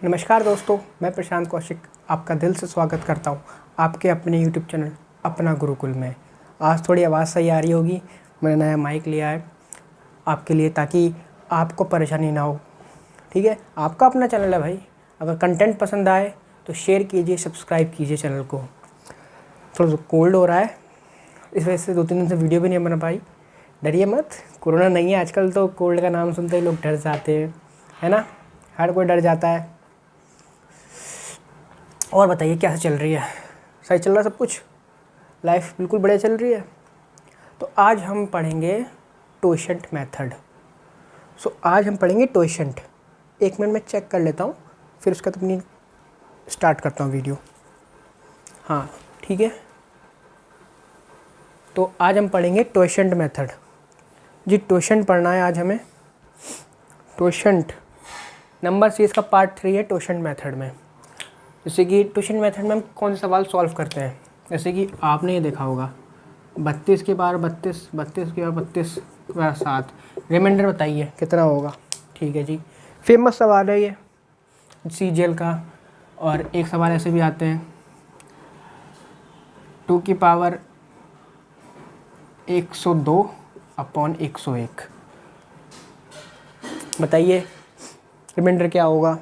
नमस्कार दोस्तों, मैं प्रशांत कौशिक आपका दिल से स्वागत करता हूं आपके अपने यूट्यूब चैनल अपना गुरुकुल में। आज थोड़ी आवाज़ सही आ रही होगी, मैंने नया माइक लिया है आपके लिए ताकि आपको परेशानी ना हो। ठीक है, आपका अपना चैनल है भाई। अगर कंटेंट पसंद आए तो शेयर कीजिए, सब्सक्राइब कीजिए चैनल को। थोड़ा सा कोल्ड हो रहा है, इस वजह से 2-3 दिन से वीडियो भी नहीं बना पाई। डरिए मत, कोरोना नहीं है। आजकल तो कोल्ड का नाम सुनते ही लोग डर जाते हैं, है ना। हर कोई डर जाता है। और बताइए क्या चल रही है? सही चल रहा है सब कुछ? लाइफ बिल्कुल बढ़िया चल रही है। तो आज हम पढ़ेंगे टोशंट मेथड। आज हम पढ़ेंगे टोशंट। 1 मिनट में चेक कर लेता हूँ, फिर उसका अपनी स्टार्ट करता हूँ वीडियो। हाँ ठीक है, तो आज हम पढ़ेंगे टोशंट मेथड। जी टोशंट पढ़ना है आज हमें। टोशंट नंबर सीरीज का पार्ट 3 है टोशंट मेथड में। जैसे कि टोशंट मेथड में हम कौन से सवाल सॉल्व करते हैं, जैसे कि आपने ये देखा होगा 32 के बार 32, 32 के बार 32 के बार 7, रिमाइंडर बताइए कितना होगा। ठीक है जी, फेमस सवाल है ये CGL का। और एक सवाल ऐसे भी आते हैं 2 की पावर 102 अपॉन 101, बताइए रिमाइंडर क्या होगा।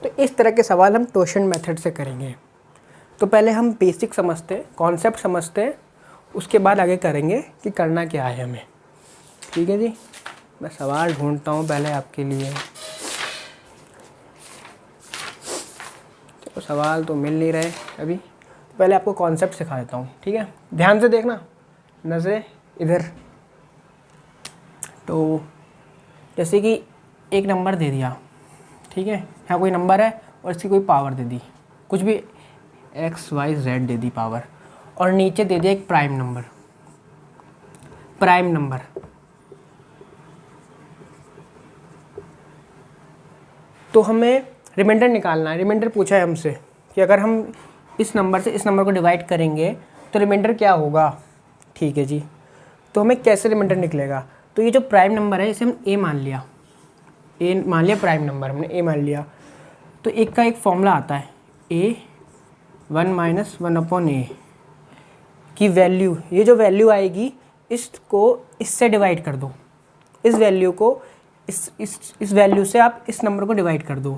तो इस तरह के सवाल हम टोशंट मेथड से करेंगे। तो पहले हम बेसिक समझते हैं, कॉन्सेप्ट समझते हैं, उसके बाद आगे करेंगे कि करना क्या है हमें। ठीक है जी, मैं सवाल ढूंढता हूँ पहले आपके लिए। तो सवाल तो मिल नहीं रहे अभी, तो पहले आपको कॉन्सेप्ट सिखा देता हूँ। ठीक है, ध्यान से देखना, नज़रें इधर। तो जैसे कि एक नंबर दे दिया, ठीक है, यहाँ कोई नंबर है और इसकी कोई पावर दे दी, कुछ भी XYZ दे दी पावर, और नीचे दे दिया एक प्राइम नंबर। तो हमें रिमाइंडर निकालना है। रिमाइंडर पूछा है हमसे कि अगर हम इस नंबर से इस नंबर को डिवाइड करेंगे तो रिमाइंडर क्या होगा। ठीक है जी, तो हमें कैसे रिमाइंडर निकलेगा। तो ये जो प्राइम नंबर है इसे हम A मान लिया, A मान लिया, प्राइम नंबर हमने A मान लिया। तो एक का एक फॉर्मूला आता है A1 - 1/A की वैल्यू, ये जो वैल्यू आएगी इसको इससे डिवाइड कर दो, इस वैल्यू को इस वैल्यू से आप इस नंबर को डिवाइड कर दो।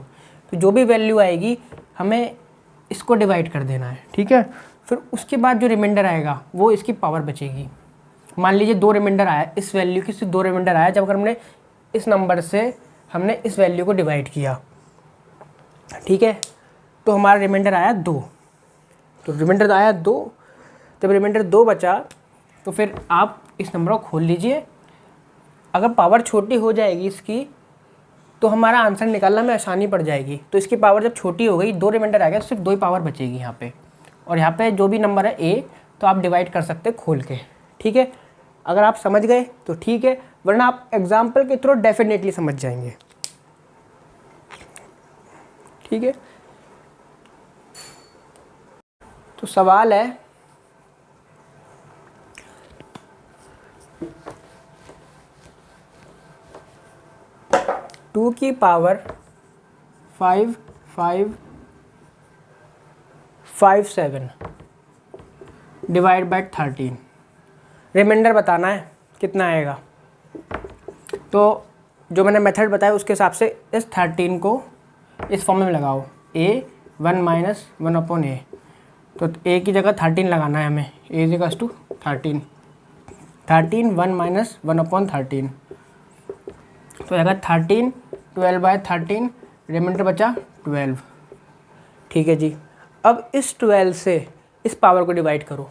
तो जो भी वैल्यू आएगी हमें इसको डिवाइड कर देना है। ठीक है, फिर उसके बाद जो रिमाइंडर आएगा वो इसकी पावर बचेगी। मान लीजिए 2 रिमाइंडर आया, इस वैल्यू की सिर्फ 2 रिमाइंडर आया जब अगर हमने इस नंबर से हमने इस वैल्यू को डिवाइड किया। ठीक है, तो हमारा रिमाइंडर आया 2। तो रिमाइंडर आया 2, जब रिमाइंडर 2 बचा तो फिर आप इस नंबर को खोल लीजिए। अगर पावर छोटी हो जाएगी इसकी तो हमारा आंसर निकालना में आसानी पड़ जाएगी। तो इसकी पावर जब छोटी हो गई, 2 रिमाइंडर आ गया, तो सिर्फ 2 ही पावर बचेगी यहाँ पे। और यहाँ पे जो भी नंबर है A, तो आप डिवाइड कर सकते हैं खोल के। ठीक है, अगर आप समझ गए तो ठीक है, वरना आप एग्जाम्पल के थ्रू डेफिनेटली समझ जाएंगे। ठीक है, तो सवाल है 2 की पावर 5557 डिवाइड बाय 13, रिमाइंडर बताना है कितना आएगा। तो जो मैंने मेथड बताया उसके हिसाब से इस 13 को इस फॉर्म में लगाओ, A1 - 1/A। तो A की जगह 13 लगाना है हमें, A = 13, 1 - 1/13, तो आएगा 13, 12/13, रिमाइंडर बचा 12। ठीक है जी, अब इस 12 से इस पावर को डिवाइड करो,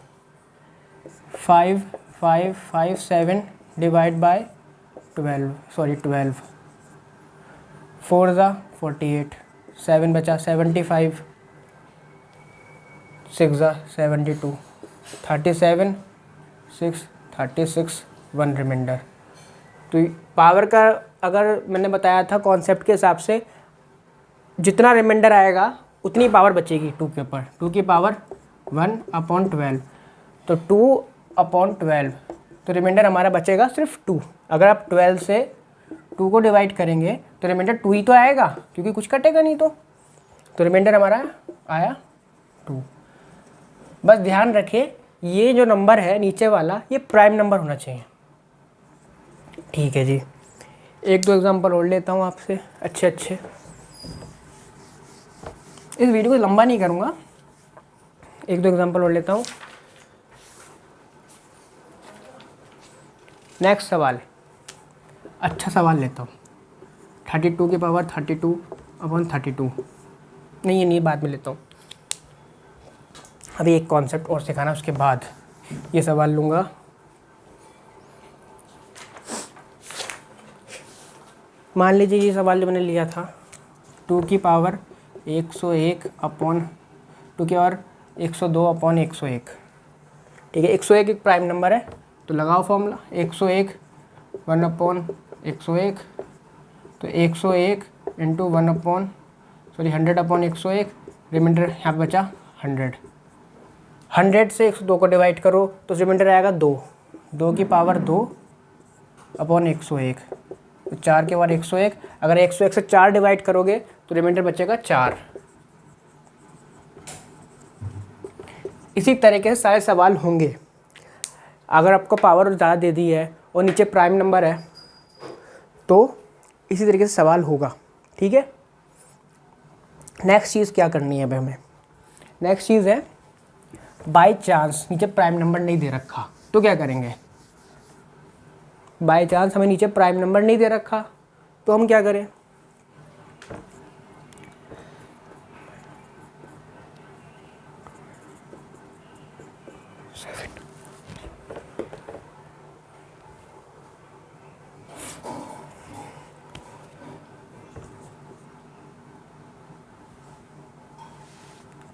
5557 डिवाइड बाय 12, 4 × 48, 7 बचा 75, 6 × 72, 37, 6, 36, 1 रिमाइंडर। तो पावर का अगर मैंने बताया था कॉन्सेप्ट के हिसाब से, जितना रिमाइंडर आएगा उतनी पावर बचेगी 2 के ऊपर। 2 की पावर 1/12, तो 2/12, तो रिमाइंडर हमारा बचेगा सिर्फ 2। अगर आप 12 से 2 को डिवाइड करेंगे तो रिमाइंडर 2 ही तो आएगा, क्योंकि कुछ कटेगा नहीं तो रिमाइंडर हमारा आया 2। बस ध्यान रखें ये जो नंबर है नीचे वाला ये प्राइम नंबर होना चाहिए। ठीक है जी, एक दो एग्जांपल और लेता हूँ आपसे अच्छे। इस वीडियो को लंबा नहीं करूँगा, एक दो एग्जांपल और लेता हूँ। नेक्स्ट सवाल, अच्छा सवाल लेता हूँ। 32 की पावर 32/32, नहीं ये नहीं, बाद में लेता हूँ। अभी एक कॉन्सेप्ट और सिखाना, उसके बाद ये सवाल लूँगा। मान लीजिए ये सवाल जो मैंने लिया था 2 की पावर 102/101, ठीक है। 101 एक प्राइम नंबर है, तो लगाओ फॉर्मूला 101 1/101, तो 101 इंटू 100/101, रिमाइंडर यहाँ पे बचा 100 से 102 को डिवाइड करो तो रिमाइंडर आएगा 2 की पावर 2/101, तो 4 के बाद 101, अगर 101 से 4 डिवाइड करोगे तो रिमाइंडर बचेगा 4। इसी तरीके से सारे सवाल होंगे। अगर आपको पावर ज़्यादा दे दी है और नीचे प्राइम नंबर है तो इसी तरीके से सवाल होगा, ठीक है। नेक्स्ट चीज़ क्या करनी है हमें, नेक्स्ट चीज़ है बाय चांस नीचे प्राइम नंबर नहीं दे रखा तो क्या करेंगे। बाय चांस हमें नीचे प्राइम नंबर नहीं दे रखा तो हम क्या करें,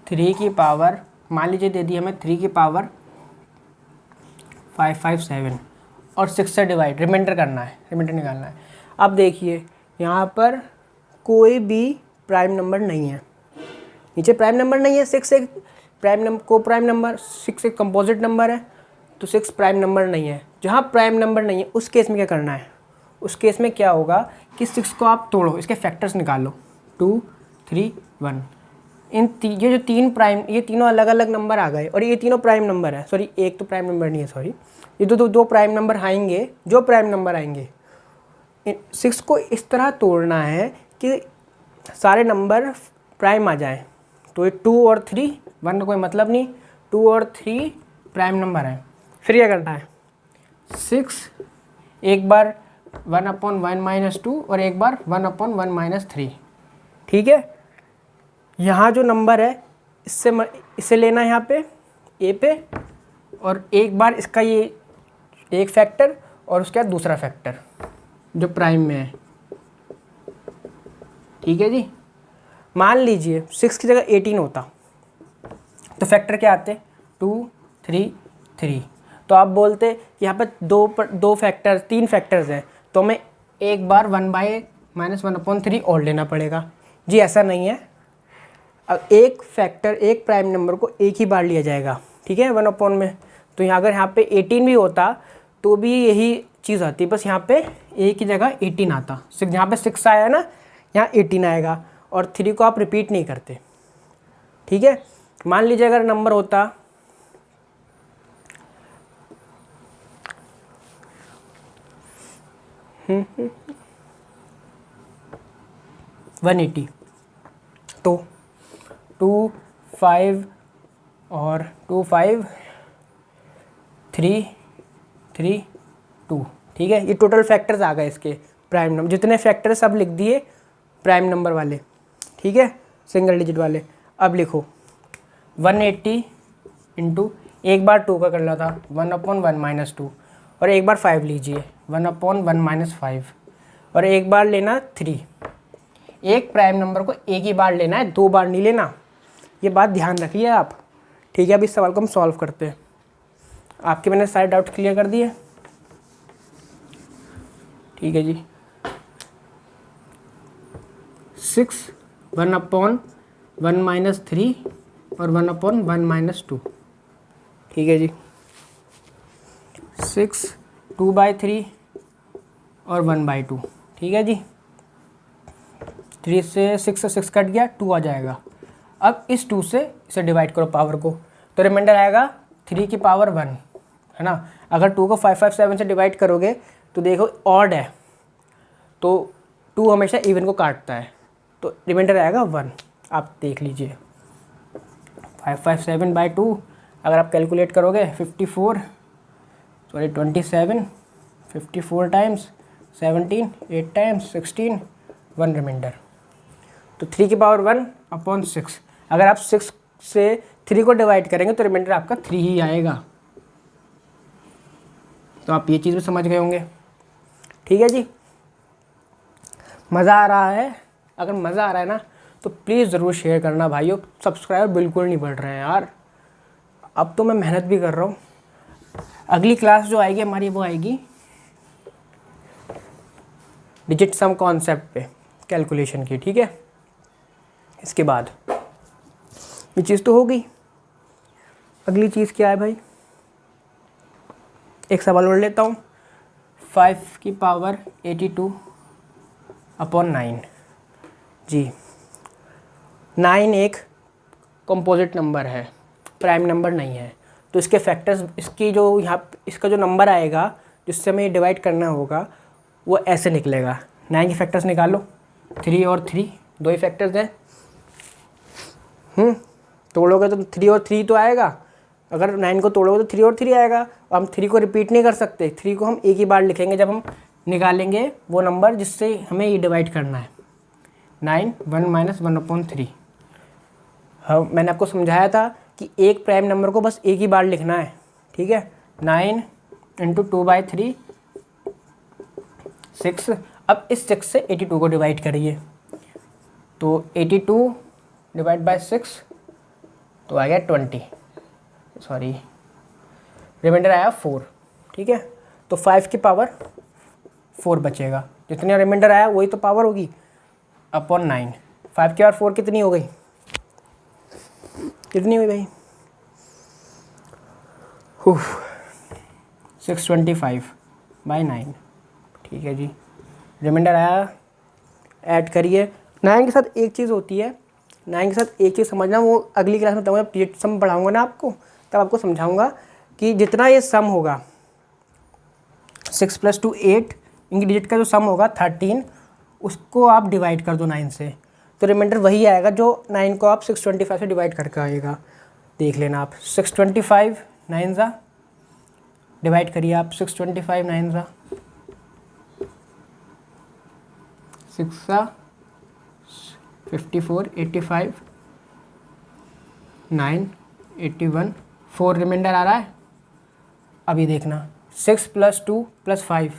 थ्री की पावर, मान लीजिए दे दी हमें 3 की पावर 557 और 6 से डिवाइड, रिमाइंडर करना है, रिमाइंडर निकालना है। अब देखिए यहाँ पर कोई भी प्राइम नंबर नहीं है, नीचे प्राइम नंबर नहीं है। 6 एक प्राइम नंबर, को प्राइम नंबर, 6 एक कंपोजिट नंबर है, तो 6 प्राइम नंबर नहीं है। जहाँ प्राइम नंबर नहीं है उस केस में क्या करना है, उस केस में क्या होगा कि 6 को आप तोड़ो, इसके फैक्टर्स निकालो 2 3 1। ये जो 3 प्राइम, ये तीनों अलग अलग नंबर आ गए और ये तीनों प्राइम नंबर है। सॉरी एक तो प्राइम नंबर नहीं है, सॉरी ये दो प्राइम नंबर आएंगे, जो प्राइम नंबर आएंगे 6 को इस तरह तोड़ना है कि सारे नंबर प्राइम आ जाए। तो ये 2 और 3, 1 का कोई मतलब नहीं, 2 और 3 प्राइम नंबर है। फिर क्या करना है, 6 एक बार 1/1 - 2 और एक बार 1/1 - 3, ठीक है। यहाँ जो नंबर है इससे लेना है यहाँ पे ए पे, और एक बार इसका ये एक फैक्टर और उसके बाद दूसरा फैक्टर जो प्राइम में है, ठीक है जी। मान लीजिए 6 की जगह 18 होता तो फैक्टर क्या आते, 2 3 3। तो आप बोलते यहाँ पे दो फैक्टर, 3 फैक्टर्स हैं, तो हमें एक बार 1/-1/3 और लेना पड़ेगा जी। ऐसा नहीं है, अब एक फैक्टर, एक प्राइम नंबर को एक ही बार लिया जाएगा, ठीक है, 1/, में। तो यहाँ अगर यहाँ पे 18 भी होता तो भी यही चीज़ आती, बस यहाँ पे ए की जगह 18 आता। जहाँ पे 6 आया ना, यहाँ 18 आएगा, और 3 को आप रिपीट नहीं करते, ठीक है। मान लीजिए अगर नंबर होता 180, तो 2 5 और 2 5 3 3 2, ठीक है। ये टोटल फैक्टर्स आ गए इसके, प्राइम नंबर जितने फैक्टर सब लिख दिए प्राइम नंबर वाले, ठीक है, सिंगल डिजिट वाले। अब लिखो 180 इंटू, एक बार 2 का कर रहा था 1/1 - 2, और एक बार 5 लीजिए 1/1 - 5, और एक बार लेना 3। एक प्राइम नंबर को एक ही बार लेना है, 2 बार नहीं लेना, ये बात ध्यान रखिए आप, ठीक है। अब इस सवाल को हम सॉल्व करते हैं। आपके मैंने सारे डाउट क्लियर कर दिए, ठीक है जी। 6 1/1 - 3 और 1/1 - 2, ठीक है जी। 6 2/3 और 1/2, ठीक है जी। 3 से 6 कट गया, 2 आ जाएगा। अब इस 2 से इसे डिवाइड करो पावर को, तो रिमाइंडर आएगा 3 की पावर 1, है ना। अगर 2 को 557 से डिवाइड करोगे तो देखो ऑड है, तो 2 हमेशा इवन को काटता है, तो रिमाइंडर आएगा 1। आप देख लीजिए 557/2 अगर आप कैलकुलेट करोगे 27 54 टाइम्स 17 8 टाइम्स 16 1 रिमाइंडर, तो 3 की पावर 1/6। अगर आप 6 से 3 को डिवाइड करेंगे तो रिमाइंडर आपका 3 ही आएगा। तो आप ये चीज़ भी समझ गए होंगे, ठीक है जी। मज़ा आ रहा है? अगर मज़ा आ रहा है ना तो प्लीज़ ज़रूर शेयर करना भाइयों। सब्सक्राइबर बिल्कुल नहीं बढ़ रहे हैं यार। अब तो मैं मेहनत भी कर रहा हूँ। अगली क्लास जो आएगी हमारी वो आएगी डिजिट सम कॉन्सेप्ट पे, कैलकुलेशन की, ठीक है। इसके बाद ये चीज़ तो हो गई। अगली चीज़ क्या है भाई, एक सवाल और लेता हूँ। 5 की पावर 82/9 जी। 9 एक कंपोजिट नंबर है, प्राइम नंबर नहीं है, तो इसके फैक्टर्स, इसकी जो यहाँ इसका जो नंबर आएगा जिससे हमें डिवाइड करना होगा वो ऐसे निकलेगा। 9 के फैक्टर्स निकालो, 3 और 3 दो ही फैक्टर्स हैं। तोड़ोगे तो 3 और 3 तो आएगा, अगर 9 को तोड़ोगे तो 3 और 3 आएगा। हम 3 को रिपीट नहीं कर सकते, 3 को हम एक ही बार लिखेंगे जब हम निकालेंगे वो नंबर जिससे हमें ये डिवाइड करना है। 9 1 - 1/3। हाँ, मैंने आपको समझाया था कि एक प्राइम नंबर को बस एक ही बार लिखना है, ठीक है। 9 × 2/3 6। अब इस 6 से 82 को डिवाइड करिए, तो 82 / 6 तो आ गया 20, सॉरी रिमाइंडर आया 4, ठीक है। तो 5 की पावर 4 बचेगा, जितने रिमाइंडर आया वही तो पावर होगी अपॉन 9। 5 की पावर 4 कितनी हो गई, कितनी हुई भाई? 625/9, ठीक है जी। रिमाइंडर आया, ऐड करिए। 9 के साथ एक चीज़ होती है, 9 के साथ एक चीज़ समझना, वो अगली क्लास में बताऊँगा, डिजिट सम पढ़ाऊँगा ना आपको, तब आपको समझाऊँगा कि जितना ये सम होगा 6 + 2 8, इनकी डिजिट का जो सम होगा 13, उसको आप डिवाइड कर दो 9 से, तो रिमाइंडर वही आएगा जो 9 को आप 625 से डिवाइड करके आएगा। देख लेना आप, 625 9 ज़ा, डिवाइड करिए आप, 625 9 ज़ा 6 ज़ा 54 85 9 81 4 रिमाइंडर आ रहा है। अभी देखना 6 + 2 + 5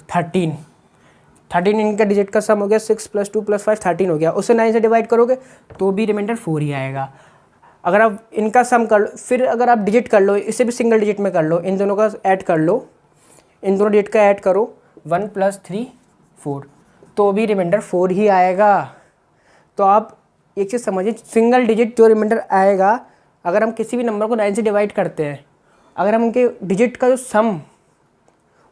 13 इनका डिजिट का सम हो गया। 6 + 2 + 5 13 हो गया, उसे 9 से डिवाइड करोगे तो भी रिमाइंडर 4 ही आएगा। अगर आप इनका सम कर लो, फिर अगर आप डिजिट कर लो, इसे भी सिंगल डिजिट में कर लो, इन दोनों का ऐड कर लो, इन दोनों डिजिट का ऐड करो, 1 + 3 4, तो भी रिमाइंडर 4 ही आएगा। तो आप एक चीज़ समझिए, सिंगल डिजिट जो रिमाइंडर आएगा, अगर हम किसी भी नंबर को 9 से डिवाइड करते हैं, अगर हम उनके डिजिट का जो सम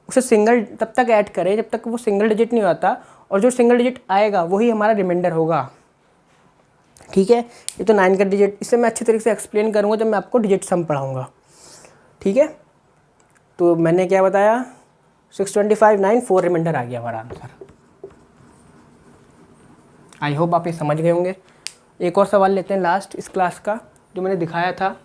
उसे सिंगल तब तक ऐड करें जब तक वो सिंगल डिजिट नहीं होता, और जो सिंगल डिजिट आएगा वही हमारा रिमाइंडर होगा, ठीक है। ये तो 9 का डिजिट, इसे मैं अच्छी तरीके से एक्सप्लेन करूँगा जब मैं आपको डिजिट सम पढ़ाऊँगा, ठीक है। तो मैंने क्या बताया, 625 9 4 रिमाइंडर आ गया हमारा आंसर। आई होप आप ये समझ गए होंगे। एक और सवाल लेते हैं लास्ट इस क्लास का, जो मैंने दिखाया था।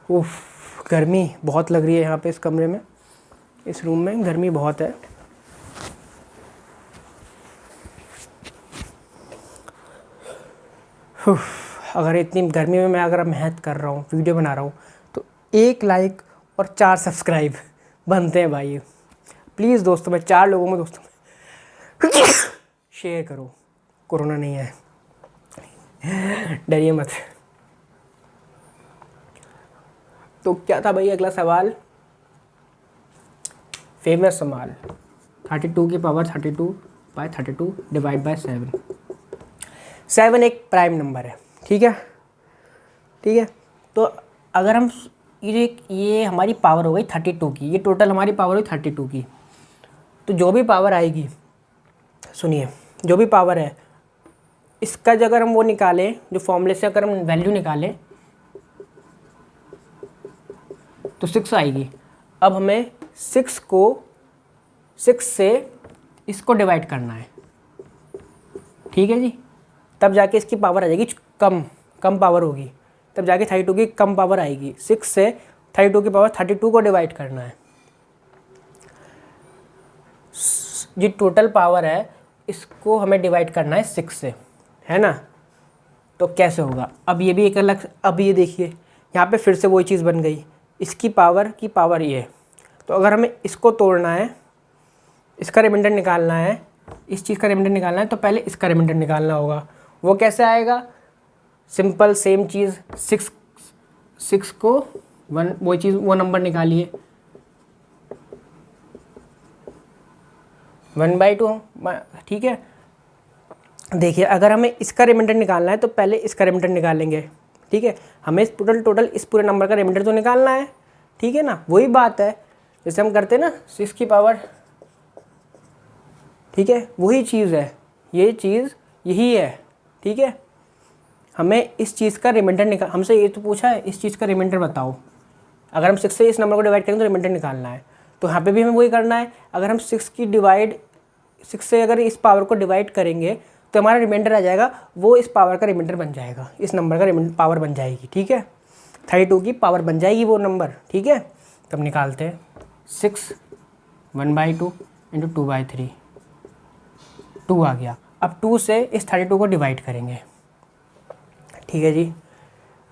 उफ, गर्मी बहुत लग रही है यहाँ पे, इस कमरे में, इस रूम में गर्मी बहुत है। अगर इतनी गर्मी में मैं अगर मेहनत कर रहा हूँ, वीडियो बना रहा हूँ, तो 1 लाइक और 4 सब्सक्राइब बनते हैं भाई। प्लीज़ दोस्तों में 4 लोगों में, दोस्तों में शेयर करो। कोरोना नहीं है, डरिए मत। तो क्या था भाई अगला सवाल, फेमस सवाल, 32 की पावर 32/32 डिवाइड बाय 7 एक प्राइम नंबर है, ठीक है, ठीक है। तो अगर हम ये हमारी पावर हो गई 32 की, ये टोटल हमारी पावर हुई 32 की। तो जो भी पावर आएगी, सुनिए, जो भी पावर है इसका जो अगर हम वो निकालें, जो फॉर्मूले से अगर हम वैल्यू निकालें तो 6 आएगी। अब हमें 6 से इसको डिवाइड करना है, ठीक है जी। तब जाके इसकी पावर आ जाएगी कम पावर होगी, तब जाके 32 की कम पावर आएगी। 6 से 32 की पावर 32 को डिवाइड करना है। जो टोटल पावर है इसको हमें डिवाइड करना है 6 से, है ना। तो कैसे होगा, अब ये भी एक अलग, अब ये देखिए यहाँ पे फिर से वही चीज़ बन गई, इसकी पावर की पावर ये। तो अगर हमें इसको तोड़ना है, इसका रिमाइंडर निकालना है, इस चीज़ का रिमाइंडर निकालना है, तो पहले इसका रिमाइंडर निकालना होगा। वो कैसे आएगा, सिंपल सेम चीज़, 6 को 1, वो चीज़, वो नंबर निकालिए 1/2, ठीक है। देखिए अगर हमें इसका रिमाइंडर निकालना है तो पहले इसका रिमाइंडर निकालेंगे, ठीक है। हमें टोटल इस पूरे नंबर का रिमाइंडर तो निकालना है, ठीक है ना। वही बात है जैसे हम करते हैं ना 6 की पावर, ठीक है, वही चीज़ है, ये चीज़ यही है, ठीक है। हमें इस चीज़ का रिमाइंडर हमसे ये तो पूछा है, इस चीज़ का रिमाइंडर बताओ। अगर हम 6 से इस नंबर को डिवाइड करेंगे तो रिमाइंडर निकालना है, तो यहाँ पे भी हमें वही करना है। अगर हम 6 से अगर इस पावर को डिवाइड करेंगे तो हमारा रिमाइंडर आ जाएगा, वो इस पावर का रिमाइंडर बन जाएगा, इस नंबर का पावर बन जाएगी, ठीक है। 32 की पावर बन जाएगी वो नंबर, ठीक है। तब निकालते हैं 6 1/2 × 2/3, 2 आ गया। अब 2 से इस 32 को डिवाइड करेंगे, ठीक है जी।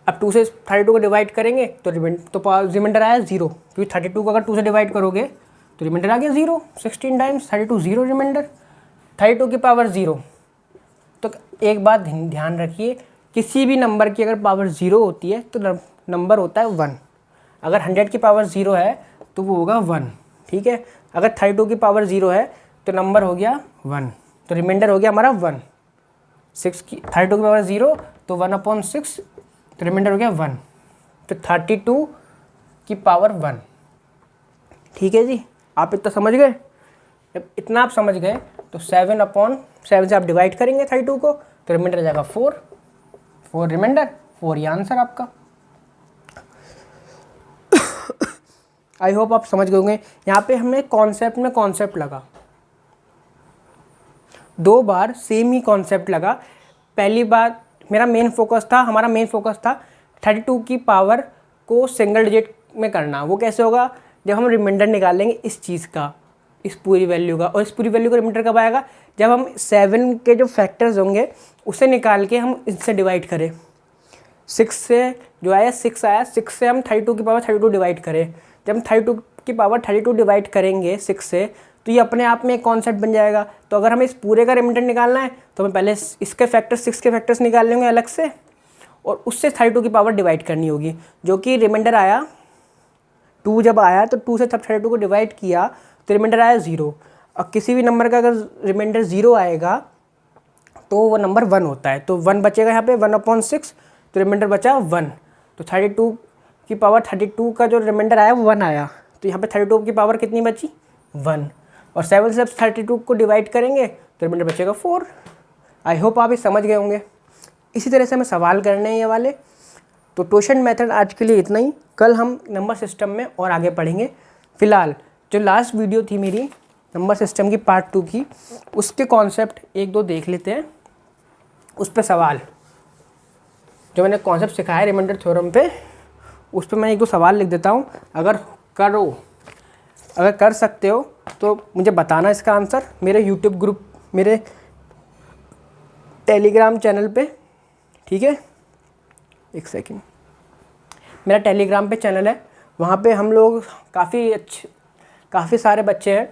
अब 2 से 32 को डिवाइड करेंगे तो रिमाइंडर आया 0, क्योंकि 32 को अगर 2 से डिवाइड करोगे तो रिमाइंडर आ गया 0। 16 टाइम्स 32 0 रिमाइंडर, 32 की पावर 0। तो एक बात ध्यान रखिए, किसी भी नंबर की अगर पावर 0 होती है तो नंबर होता है 1। अगर 100 की पावर 0 है तो वो होगा 1, ठीक है। अगर 32 की पावर 0 है तो नंबर हो गया 1, तो रिमाइंडर हो गया हमारा 1। 32 की पावर 0 तो 1/6, तो रिमाइंडर हो गया 1, तो 32 की पावर 1, ठीक है जी। आप इतना समझ गए, जब इतना आप समझ गए तो 7/7 से आप डिवाइड करेंगे 32 को, तो रिमाइंडर आ जाएगा 4 रिमाइंडर, 4 ये आंसर आपका। आई होप आप समझ गए होंगे। यहाँ पे हमें कॉन्सेप्ट लगा, 2 बार सेम ही कॉन्सेप्ट लगा। पहली बार हमारा मेन फोकस था 32 की पावर को सिंगल डिजिट में करना। वो कैसे होगा, जब हम रिमाइंडर निकालेंगे इस चीज़ का, इस पूरी वैल्यू का, और इस पूरी वैल्यू का रिमाइंडर कब आएगा, जब हम 7 के जो फैक्टर्स होंगे उसे निकाल के हम इससे डिवाइड करें। 6 से जो आया 6 आया, 6 से हम 32 की पावर 32 डिवाइड करें। जब हम 32 की पावर 32 डिवाइड करेंगे 6 से, तो ये अपने आप में एक कॉन्सेप्ट बन जाएगा। तो अगर हमें इस पूरे का रिमाइंडर निकालना है तो हमें पहले इसके फैक्टर्स 6 के फैक्टर्स निकाल लेंगे अलग से, और उससे 32 की पावर डिवाइड करनी होगी। जो कि रिमाइंडर आया 2, जब आया तो 2 से 32 को डिवाइड किया तो रिमाइंडर आया 0। और किसी भी नंबर का अगर रिमाइंडर 0 आएगा तो वो नंबर 1 होता है, तो 1 बचेगा यहाँ पे 1/6, तो रिमाइंडर बचा 1। तो 32 की पावर 32 का जो रिमाइंडर आया वो 1 आया, तो यहाँ पे 32 की पावर कितनी बची, 1। और 7 से 32 को डिवाइड करेंगे तो रिमाइंडर बचेगा 4। आई होप आप ये समझ गए होंगे। इसी तरह से हमें सवाल करने हैं ये वाले। तो टोशन मेथड आज के लिए इतना ही, कल हम नंबर सिस्टम में और आगे पढ़ेंगे। फ़िलहाल जो लास्ट वीडियो थी मेरी नंबर सिस्टम की पार्ट 2 की, उसके कॉन्सेप्ट 1-2 देख लेते हैं। उस पर सवाल जो मैंने कॉन्सेप्ट सिखाया है रिमाइंडर थ्योरम पे, उस पर मैं 1-2 सवाल लिख देता हूँ। अगर कर सकते हो तो मुझे बताना इसका आंसर मेरे यूट्यूब ग्रुप, मेरे टेलीग्राम चैनल पे, ठीक है। एक सेकेंड, मेरा टेलीग्राम पे चैनल है, वहाँ पे हम लोग काफ़ी सारे बच्चे हैं,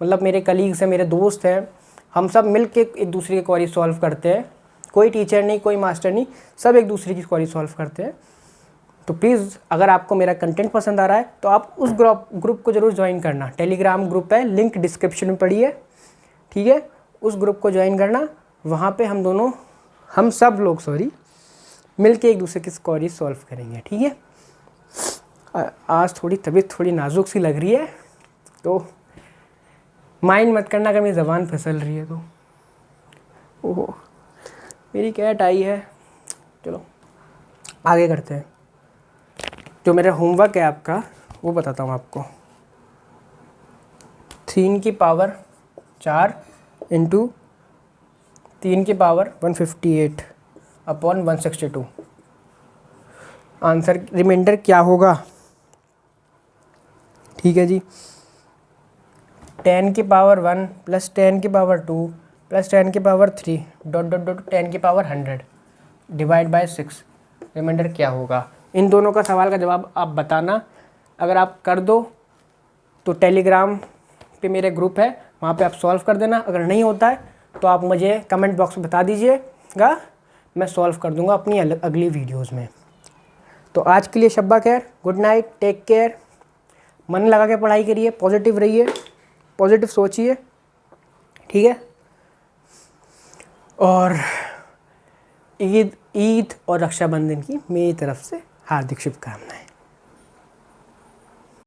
मतलब मेरे कलीग्स हैं, मेरे दोस्त हैं, हम सब मिल के एक दूसरे की क्वेरी सॉल्व करते हैं। कोई टीचर नहीं, कोई मास्टर नहीं, सब एक दूसरे की क्वेरी सॉल्व करते हैं। तो प्लीज़ अगर आपको मेरा कंटेंट पसंद आ रहा है तो आप उस ग्रुप को ज़रूर ज्वाइन करना। टेलीग्राम ग्रुप है, लिंक डिस्क्रिप्शन में पड़ी है, ठीक है। उस ग्रुप को ज्वाइन करना, वहाँ पे हम सब लोग मिलके एक दूसरे की स्टोरी सॉल्व करेंगे, ठीक है। आज थोड़ी तबीयत थोड़ी नाजुक सी लग रही है, तो माइंड मत करना अगर मेरी ज़बान फिसल रही है तो। ओहो, मेरी कैट आई है। चलो आगे करते हैं। जो मेरा होमवर्क है आपका वो बताता हूँ आपको। 3 की पावर 4 इंटू 3 की पावर 158 अपॉन 162। आंसर रिमाइंडर क्या होगा? ठीक है जी, 10 की पावर 1 प्लस 10 की पावर 2 प्लस 10 की पावर 3 डॉट डॉट डॉट 10 की पावर 100 डिवाइड बाय 6। रिमाइंडर क्या होगा? इन दोनों का सवाल का जवाब आप बताना। अगर आप कर दो तो टेलीग्राम पे मेरे ग्रुप है, वहाँ पे आप सॉल्व कर देना। अगर नहीं होता है तो आप मुझे कमेंट बॉक्स में बता दीजिएगा, मैं सॉल्व कर दूंगा अपनी अगली वीडियोस में। तो आज के लिए शब्बा खैर, गुड नाइट, टेक केयर। मन लगा के पढ़ाई करिए, पॉजिटिव रहिए, पॉजिटिव सोचिए, ठीक है। और ईद और रक्षाबंधन की मेरी तरफ से हार्दिक शुभकामनाएं।